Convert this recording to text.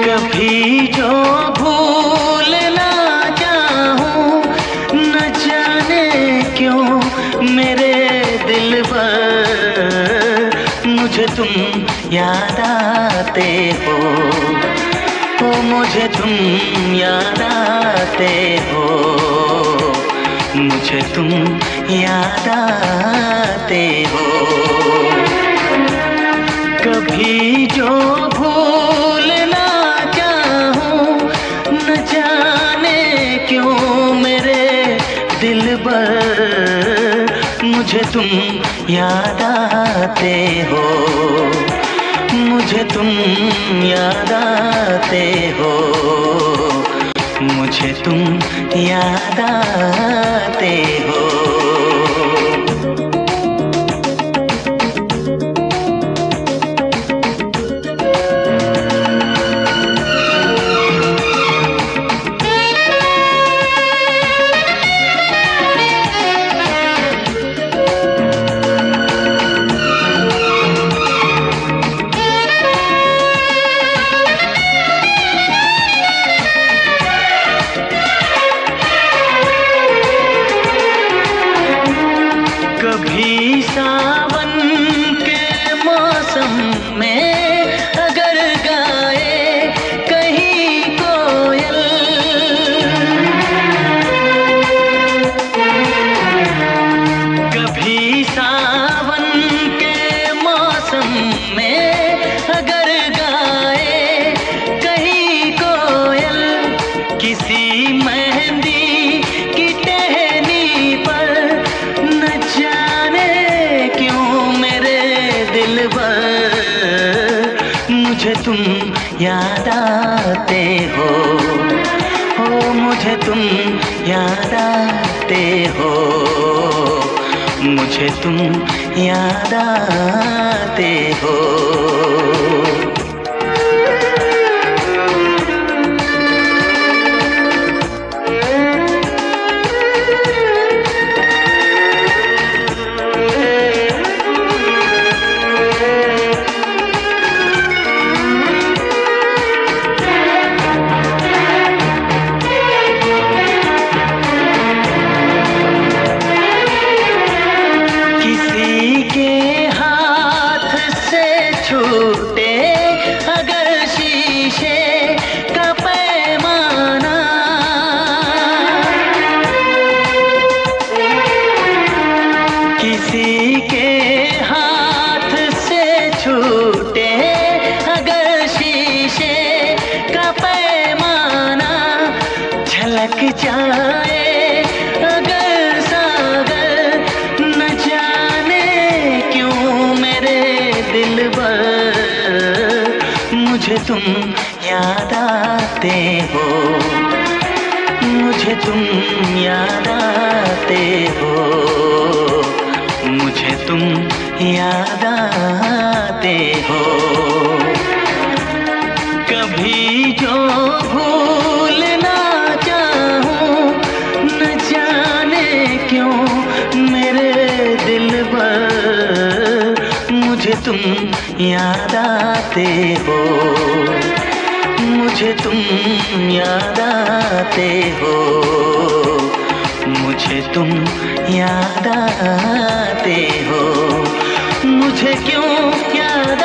कभी जो भूल ना चाहूं, न जाने क्यों मेरे दिल पर मुझे तुम याद आते हो। ओ मुझे तुम याद आते हो, मुझे तुम याद आते हो। कभी जो भूल ना चाहूं, न जाने क्यों मेरे दिल पर मुझे तुम याद आते हो। मुझे तुम याद आते हो, मुझे तुम याद आते हो। कभी सावन के मौसम में अगर गाए कहीं कोयल, कभी सावन के मौसम में अगर गाए कहीं कोयल, किसी मेहंदी की टहनी पर न जाने क्यों मेरे दिल पर मुझे तुम याद आते हो। हो मुझे तुम याद आते हो, मुझे तुम याद आते हो। छूटे अगर शीशे का पैमाना, किसी के हाथ से छूटे अगर शीशे का पैमाना, झलक जाए अगर सागर, न जाने क्यों मेरे दिल पर मुझे तुम याद आते हो। मुझे तुम याद आते हो, मुझे तुम याद आते हो। कभी जो भूल ना चाहूं, न जाने क्यों मेरे दिल पर मुझे तुम याद आते हो। मुझे तुम याद आते हो, मुझे तुम याद आते हो। मुझे क्यों याद